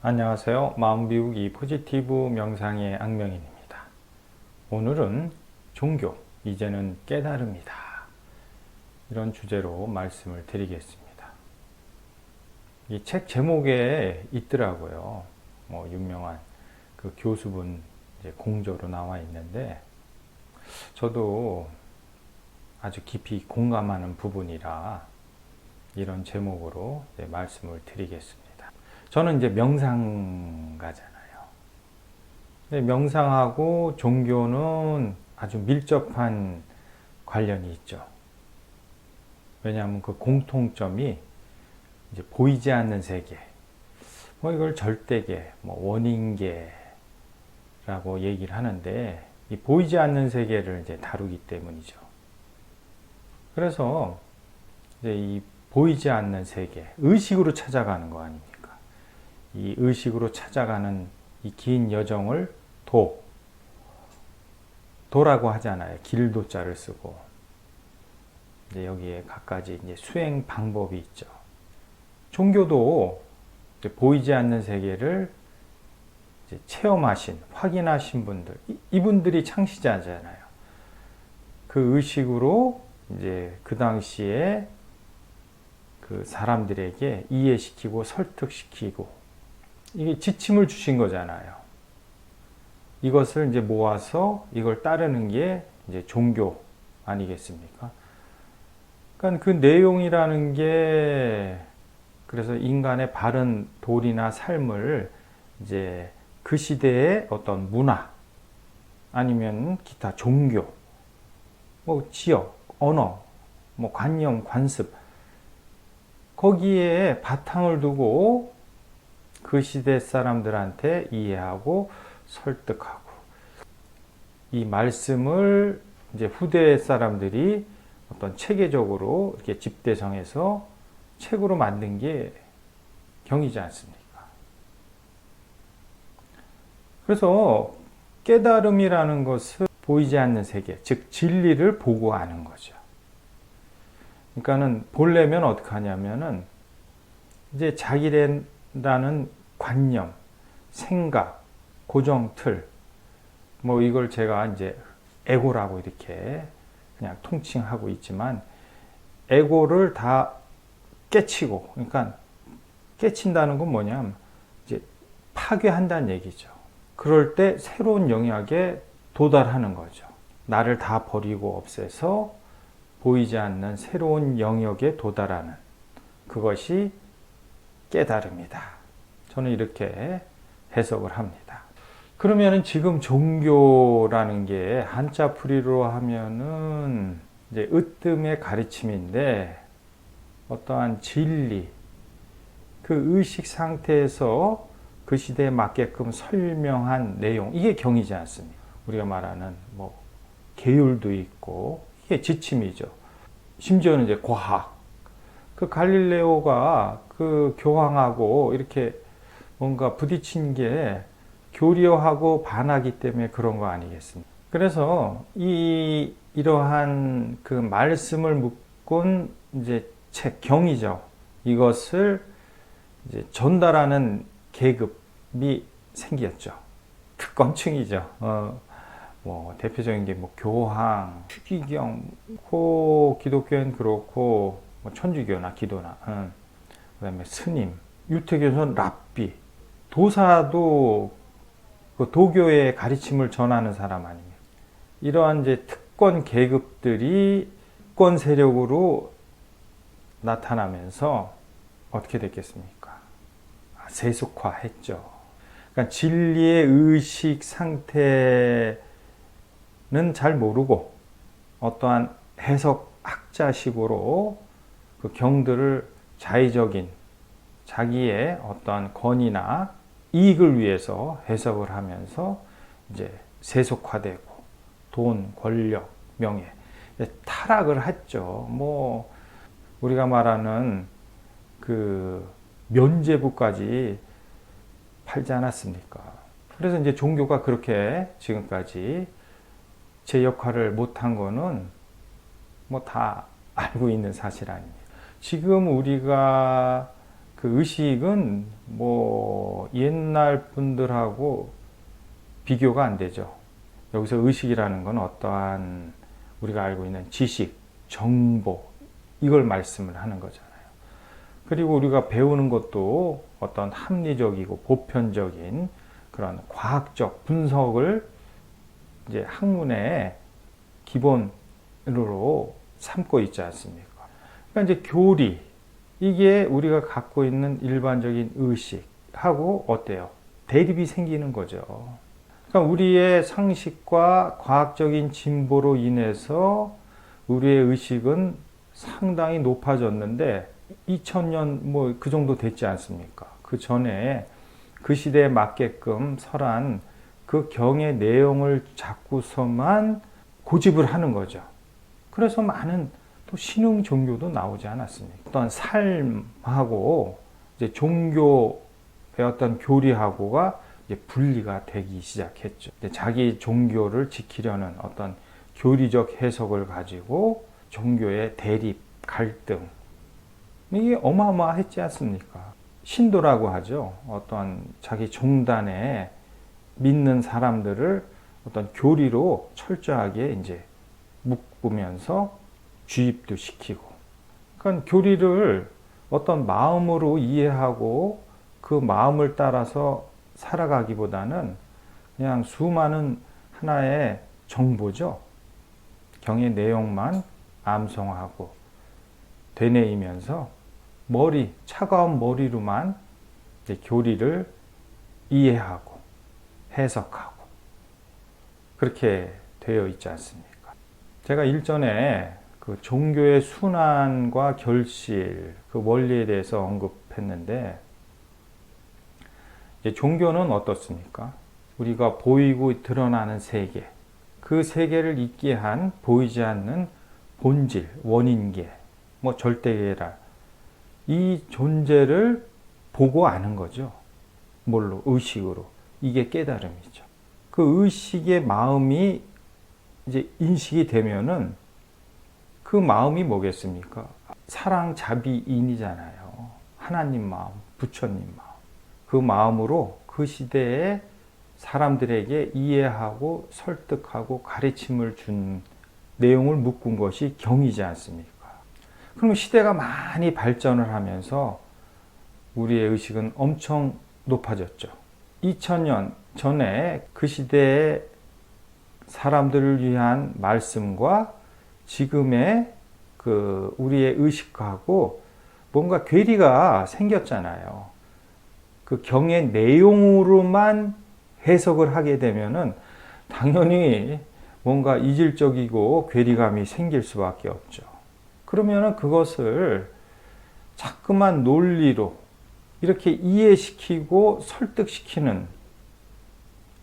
안녕하세요. 마음비우기 포지티브 명상의 악명인입니다. 오늘은 종교, 이제는 깨달음이다. 이런 주제로 말씀을 드리겠습니다. 이 책 제목에 있더라고요. 유명한 그 교수분 공저로 나와 있는데, 저도 아주 깊이 공감하는 부분이라 이런 제목으로 말씀을 드리겠습니다. 저는 이제 명상가잖아요. 명상하고 종교는 아주 밀접한 관련이 있죠. 왜냐하면 그 공통점이 이제 보이지 않는 세계, 이걸 절대계, 원인계라고 얘기를 하는데, 이 보이지 않는 세계를 이제 다루기 때문이죠. 그래서 이제 이 보이지 않는 세계, 의식으로 찾아가는 거 아닙니까? 이 의식으로 찾아가는 이 긴 여정을 도라고 하잖아요. 길도자를 쓰고. 이제 여기에 각가지 이제 수행 방법이 있죠. 종교도 이제 보이지 않는 세계를 이제 체험하신, 확인하신 분들, 이분들이 창시자잖아요. 그 의식으로 이제 그 당시에 그 사람들에게 이해시키고 설득시키고, 이게 지침을 주신 거잖아요. 이것을 이제 모아서 이걸 따르는 게 이제 종교 아니겠습니까? 그러니까 그 내용이라는 게, 그래서 인간의 바른 도리나 삶을 이제 그 시대의 어떤 문화, 아니면 기타 종교, 지역, 언어, 관념, 관습, 거기에 바탕을 두고 그 시대 사람들한테 이해하고 설득하고, 이 말씀을 이제 후대 사람들이 어떤 체계적으로 이렇게 집대성해서 책으로 만든 게 경이지 않습니까? 그래서 깨달음이라는 것은 보이지 않는 세계, 즉 진리를 보고 아는 거죠. 그러니까는 보려면 어떻게 하냐면은 이제 자기라는 관념, 생각, 고정 틀, 이걸 제가 이제 에고라고 이렇게 그냥 통칭하고 있지만, 에고를 다 깨치고, 그러니까 깨친다는 건 뭐냐면 이제 파괴한다는 얘기죠. 그럴 때 새로운 영역에 도달하는 거죠. 나를 다 버리고 없애서 보이지 않는 새로운 영역에 도달하는, 그것이 깨달음이다. 저는 이렇게 해석을 합니다. 그러면은 지금 종교라는 게 한자풀이로 하면은 이제 으뜸의 가르침인데, 어떠한 진리, 그 의식 상태에서 그 시대에 맞게끔 설명한 내용, 이게 경이지 않습니까? 우리가 말하는 계율도 있고, 이게 지침이죠. 심지어는 이제 과학, 그 갈릴레오가 그 교황하고 이렇게 뭔가 부딪힌 게 교리하고 반하기 때문에 그런 거 아니겠습니까? 그래서 이러한 그 말씀을 묶은 이제 책, 경이죠. 이것을 이제 전달하는 계급이 생겼죠. 특권층이죠. 대표적인 게 교황, 추기경, 기독교는 그렇고, 천주교나 기도나, 그 다음에 스님, 유태교에서는 랍비, 도사도 그 도교의 가르침을 전하는 사람 아닙니까? 이러한 이제 특권 계급들이 특권 세력으로 나타나면서 어떻게 됐겠습니까? 세속화했죠. 그러니까 진리의 의식 상태는 잘 모르고 어떠한 해석학자식으로 그 경들을 자의적인 자기의 어떠한 권위나 이익을 위해서 해석을 하면서 이제 세속화되고, 돈, 권력, 명예, 타락을 했죠. 우리가 말하는 그 면죄부까지 팔지 않았습니까? 그래서 이제 종교가 그렇게 지금까지 제 역할을 못한 거는 다 알고 있는 사실 아닙니까? 지금 우리가 그 의식은 뭐 옛날 분들하고 비교가 안 되죠. 여기서 의식이라는 건 어떠한 우리가 알고 있는 지식, 정보 이걸 말씀을 하는 거잖아요. 그리고 우리가 배우는 것도 어떤 합리적이고 보편적인 그런 과학적 분석을 이제 학문의 기본으로 삼고 있지 않습니까? 그러니까 이제 교리, 이게 우리가 갖고 있는 일반적인 의식하고 어때요? 대립이 생기는 거죠. 그러니까 우리의 상식과 과학적인 진보로 인해서 우리의 의식은 상당히 높아졌는데 2000년 뭐 그 정도 됐지 않습니까? 그 전에 그 시대에 맞게끔 설한 그 경의 내용을 잡고서만 고집을 하는 거죠. 그래서 많은 또 신흥 종교도 나오지 않았습니까? 어떤 삶하고 이제 종교의 어떤 교리하고가 이제 분리가 되기 시작했죠. 자기 종교를 지키려는 어떤 교리적 해석을 가지고 종교의 대립, 갈등, 이게 어마어마했지 않습니까? 신도라고 하죠. 어떤 자기 종단에 믿는 사람들을 어떤 교리로 철저하게 이제 묶으면서 주입도 시키고. 그러니까 교리를 어떤 마음으로 이해하고 그 마음을 따라서 살아가기보다는 그냥 수많은 하나의 정보죠. 경의 내용만 암송하고 되뇌이면서 차가운 머리로만 이제 교리를 이해하고 해석하고 그렇게 되어 있지 않습니까? 제가 일전에 그 종교의 순환과 결실, 그 원리에 대해서 언급했는데, 이제 종교는 어떻습니까? 우리가 보이고 드러나는 세계, 그 세계를 있게 한 보이지 않는 본질, 원인계, 뭐 절대계랄, 이 존재를 보고 아는 거죠. 뭘로? 의식으로. 이게 깨달음이죠. 그 의식의 마음이 이제 인식이 되면은 그 마음이 뭐겠습니까? 사랑, 자비, 인이잖아요. 하나님 마음, 부처님 마음. 그 마음으로 그 시대에 사람들에게 이해하고 설득하고 가르침을 준 내용을 묶은 것이 경이지 않습니까? 그럼 시대가 많이 발전을 하면서 우리의 의식은 엄청 높아졌죠. 2000년 전에 그 시대의 사람들을 위한 말씀과 지금의 그 우리의 의식하고 뭔가 괴리가 생겼잖아요. 그 경의 내용으로만 해석을 하게 되면은 당연히 뭔가 이질적이고 괴리감이 생길 수밖에 없죠. 그러면은 그것을 자꾸만 논리로 이렇게 이해시키고 설득시키는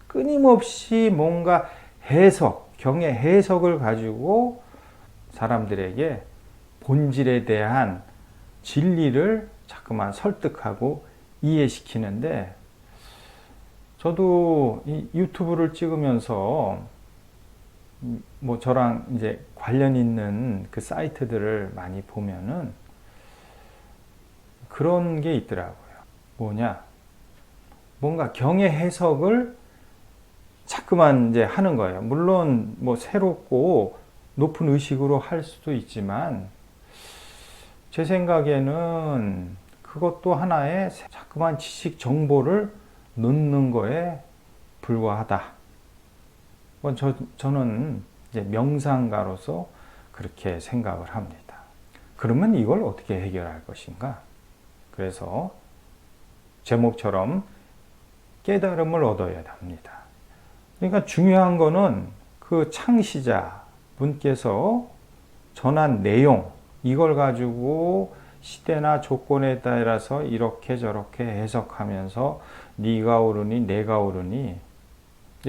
끊임없이 뭔가 해석, 경의 해석을 가지고 사람들에게 본질에 대한 진리를 자꾸만 설득하고 이해시키는데, 저도 이 유튜브를 찍으면서 뭐 저랑 이제 관련 있는 그 사이트들을 많이 보면은 그런 게 있더라고요. 뭐냐? 뭔가 경의 해석을 자꾸만 이제 하는 거예요. 물론 뭐 새롭고 높은 의식으로 할 수도 있지만 제 생각에는 그것도 하나의 자꾸만 지식 정보를 넣는 거에 불과하다. 저는 이제 명상가로서 그렇게 생각을 합니다. 그러면 이걸 어떻게 해결할 것인가? 그래서 제목처럼 깨달음을 얻어야 합니다. 그러니까 중요한 거는 그 창시자 분께서 전한 내용, 이걸 가지고 시대나 조건에 따라서 이렇게 저렇게 해석하면서 네가 옳으니 내가 옳으니,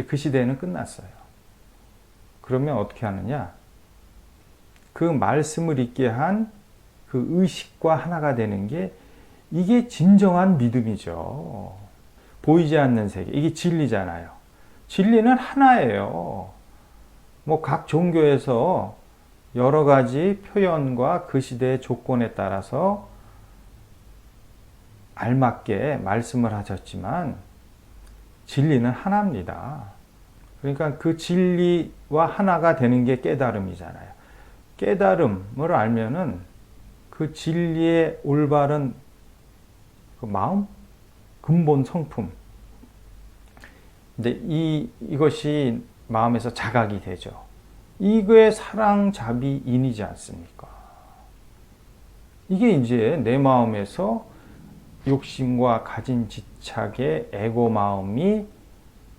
그 시대는 끝났어요. 그러면 어떻게 하느냐? 그 말씀을 있게 한 그 의식과 하나가 되는 게, 이게 진정한 믿음이죠. 보이지 않는 세계, 이게 진리잖아요. 진리는 하나예요. 뭐 각 종교에서 여러 가지 표현과 그 시대의 조건에 따라서 알맞게 말씀을 하셨지만 진리는 하나입니다. 그러니까 그 진리와 하나가 되는 게 깨달음이잖아요. 깨달음을 알면은 그 진리의 올바른 그 마음, 근본 성품, 근데 이것이 마음에서 자각이 되죠. 이게 사랑자비인이지 않습니까? 이게 이제 내 마음에서 욕심과 가진 집착의 에고 마음이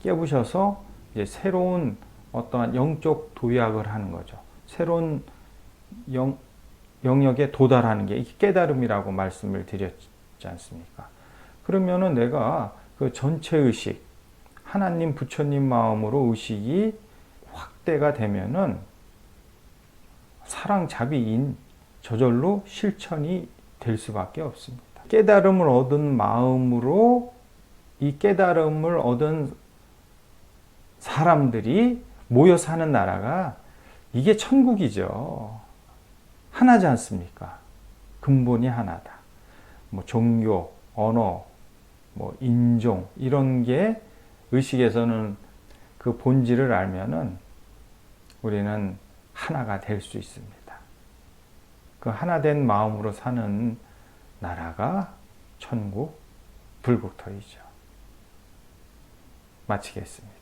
깨부셔서 이제 새로운 어떠한 영적 도약을 하는 거죠. 새로운 영역에 도달하는 게 깨달음이라고 말씀을 드렸지 않습니까? 그러면은 내가 그 전체 의식, 하나님, 부처님 마음으로 의식이 확대가 되면은 사랑자비인 저절로 실천이 될 수밖에 없습니다. 깨달음을 얻은 마음으로 이 깨달음을 얻은 사람들이 모여 사는 나라가 이게 천국이죠. 하나지 않습니까? 근본이 하나다. 뭐 종교, 언어, 뭐 인종 이런 게 의식에서는 그 본질을 알면은 우리는 하나가 될 수 있습니다. 그 하나된 마음으로 사는 나라가 천국, 불국토이죠. 마치겠습니다.